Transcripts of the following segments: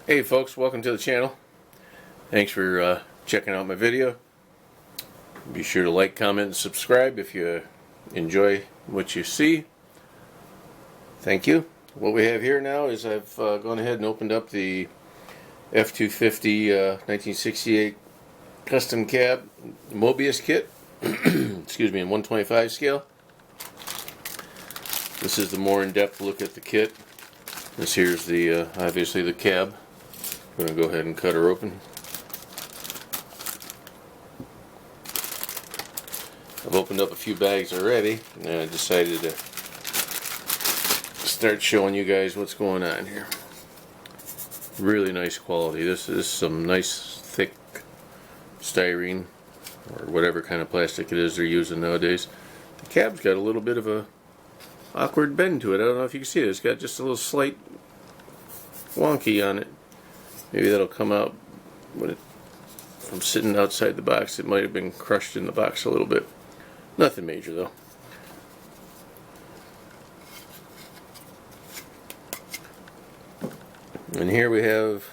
Hey folks, welcome to the channel. Thanks for checking out my video. Be sure to like, comment, and subscribe if you enjoy what you see. Thank you. What we have here now is I've gone ahead and opened up the F-250 1968 custom cab Moebius kit. Excuse me, in 125 scale. This is the more in-depth look at the kit. This here's the obviously the cab. I'm going to go ahead and cut her open. I've opened up a few bags already, and I decided to start showing you guys what's going on here. Really nice quality. This is some nice thick styrene or whatever kind of plastic it is they're using nowadays. The cab's got a little bit of a awkward bend to it. I don't know if you can see it. It's got just a little slight wonky on it. Maybe that'll come out when from sitting outside the box. It might have been crushed in the box a little bit. Nothing major though. And here we have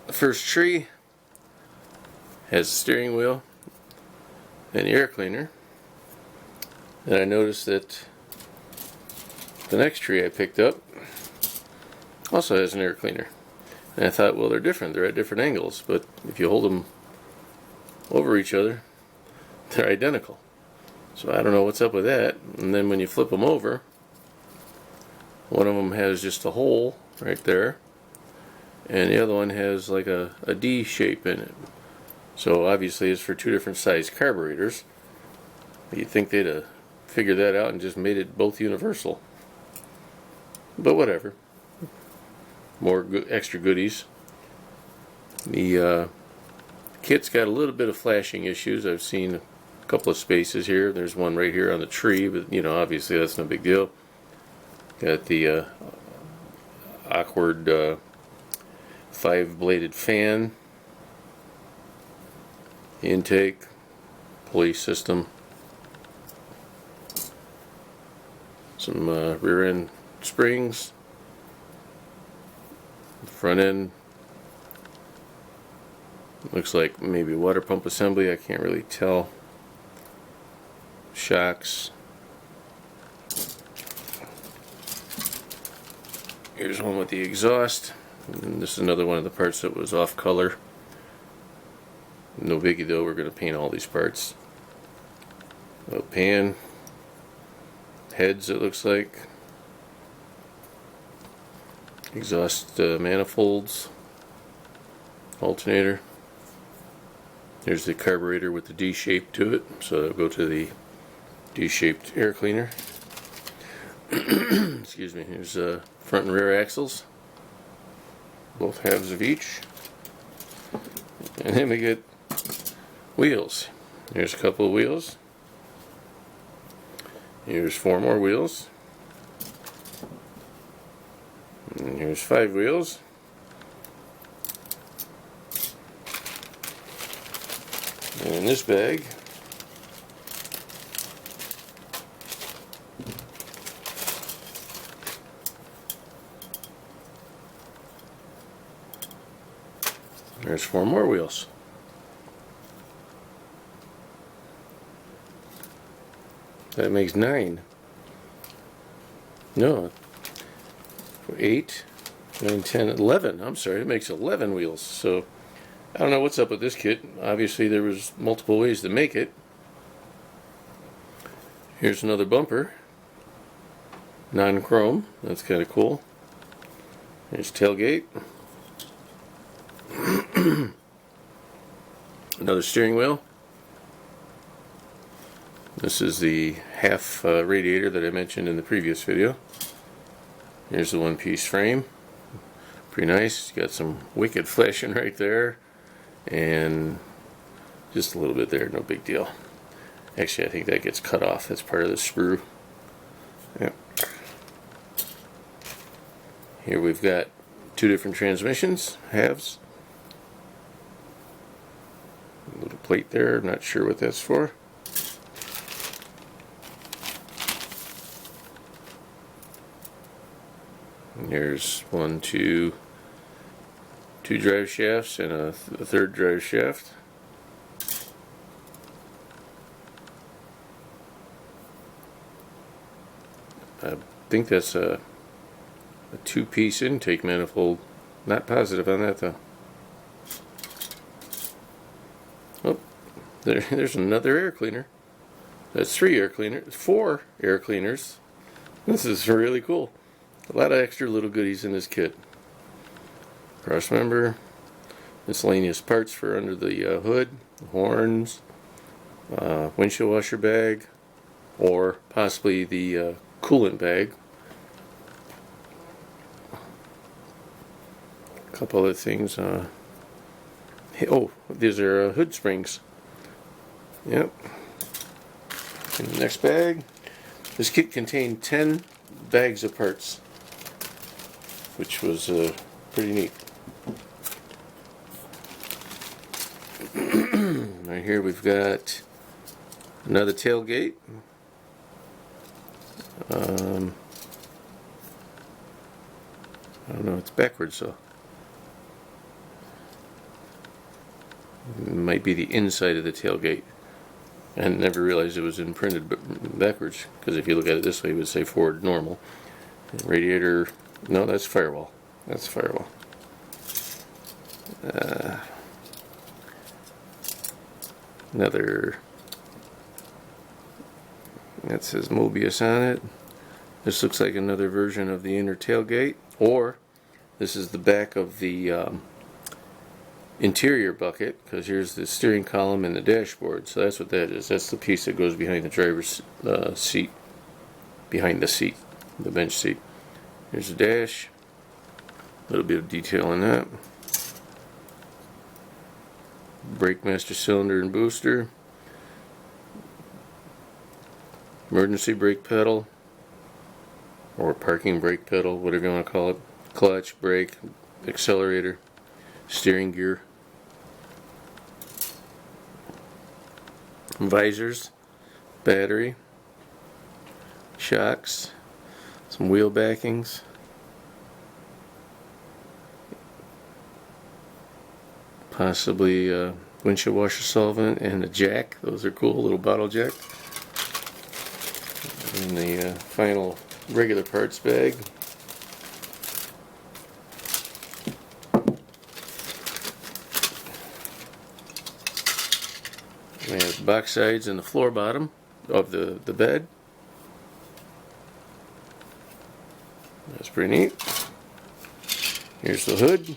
the first tree. Has a steering wheel and the air cleaner. And I noticed that the next tree I picked up also has an air cleaner. And I thought, well, they're different. They're at different angles. But if you hold them over each other, they're identical. So I don't know what's up with that. And then when you flip them over, one of them has just a hole right there. And the other one has like a D shape in it. So obviously it's for two different size carburetors. You'd think they'd have figured that out and just made it both universal. But whatever. More extra goodies. The kit's got a little bit of flashing issues. I've seen a couple of spaces here. There's one right here on the tree, but you know, obviously that's no big deal. Got the awkward 5-bladed fan, intake, pulley system, some rear end springs, front end looks like maybe water pump assembly, I can't really tell. Shocks. Here's one with the exhaust, and this is another one of the parts that was off color. No biggie though, we're going to paint all these parts. A pan, heads it looks like, exhaust manifolds, alternator. There's the carburetor with the D shape to it, so it'll go to the D-shaped air cleaner. Excuse me. Here's front and rear axles, both halves of each. And then we get wheels. Here's a couple of wheels. Here's 4 more wheels. And here's 5 wheels. And in this bag, there's 4 more wheels. That makes 9. No. 8, 9, 10, 11. I'm sorry, it makes 11 wheels. So I don't know what's up with this kit. Obviously there was multiple ways to make it. Here's another bumper. Non-chrome. That's kind of cool. Here's tailgate. Another steering wheel. This is the half radiator that I mentioned in the previous video. Here's the one-piece frame. Pretty nice. It's got some wicked flashing right there. And just a little bit there, no big deal. Actually, I think that gets cut off. That's part of the sprue. Yep. Here we've got 2 different transmissions, halves. A little plate there, I'm not sure what that's for. Here's two drive shafts and a third drive shaft. I think that's a two-piece intake manifold. Not positive on that though. Oh, there's another air cleaner. That's four air cleaners. This is really cool. A lot of extra little goodies in this kit. Cross member, miscellaneous parts for under the hood, horns, windshield washer bag, or possibly the coolant bag. A couple other things. Oh, these are hood springs. Yep. In the next bag, this kit contained 10 bags of parts, which was pretty neat. Right here we've got another tailgate. I don't know, it's backwards, so it might be the inside of the tailgate. I never realized it was imprinted backwards, because if you look at it this way, it would say forward normal. Radiator, no, that's firewall. That's firewall. Another, that says Moebius on it. This looks like another version of the inner tailgate, or this is the back of the interior bucket, because here's the steering column and the dashboard. So that's what that is. That's the piece that goes behind the driver's seat, behind the seat, the bench seat. Here's the dash. A little bit of detail on that. Brake master cylinder and booster. Emergency brake pedal, or parking brake pedal, whatever you want to call it. Clutch, brake, accelerator, steering gear. Visors, battery, shocks, some wheel backings, possibly windshield washer solvent and a jack. Those are cool, little bottle jack. And the final regular parts bag. We have box sides and the floor bottom of the bed. That's pretty neat. Here's the hood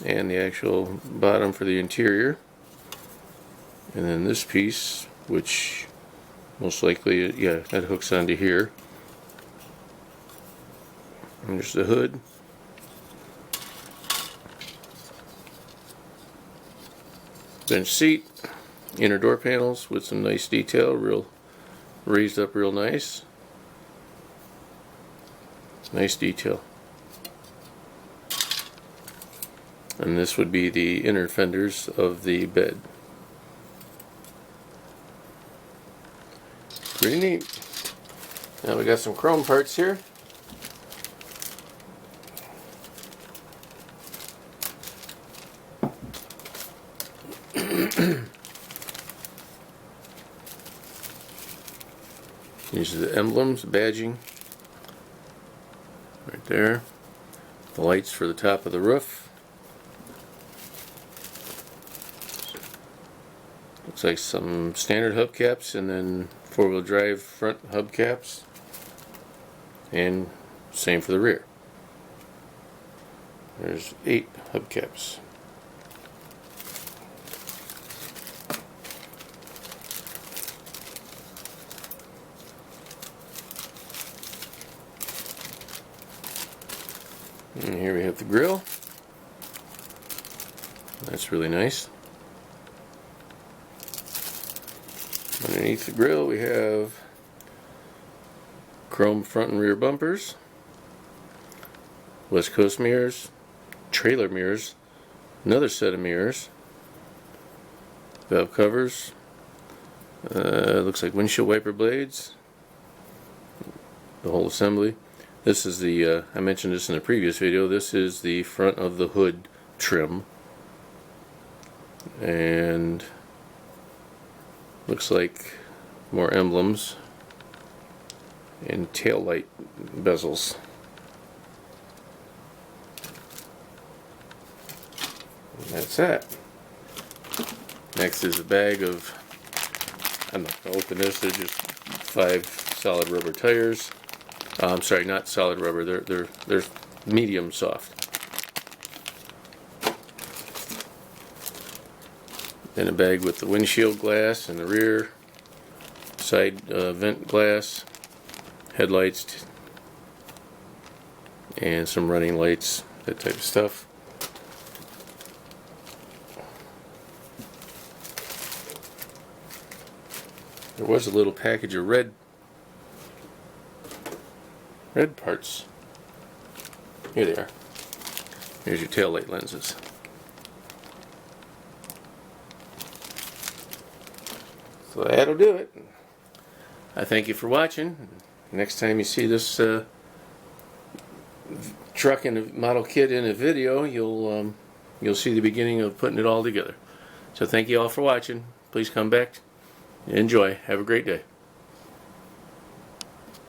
and the actual bottom for the interior. And then this piece, which most likely, yeah, that hooks onto here. And there's the hood. Bench seat, inner door panels with some nice detail, real raised up real nice. Nice detail. And this would be the inner fenders of the bed. Pretty neat. Now we got some chrome parts here. These are the emblems, badging, right there. The lights for the top of the roof. Looks like some standard hubcaps and then four-wheel drive front hubcaps. And same for the rear. There's 8 hubcaps. And here we have the grill. That's really nice. Underneath the grill we have chrome front and rear bumpers, West Coast mirrors, trailer mirrors, another set of mirrors, valve covers, looks like windshield wiper blades, the whole assembly, This is the, I mentioned this in a previous video, this is the front of the hood trim. And looks like more emblems and tail light bezels. And that's that. Next is a bag of, I'm not going to open this, they're just 5 solid rubber tires. I'm sorry, not solid rubber, they're medium soft. Then a bag with the windshield glass and the rear side vent glass, headlights, and some running lights, that type of stuff. There was a little package of red parts. Here they are. Here's your tail light lenses. So that'll do it. I thank you for watching. Next time you see this truck and a model kit in a video, you'll see the beginning of putting it all together. So thank you all for watching. Please come back. Enjoy. Have a great day.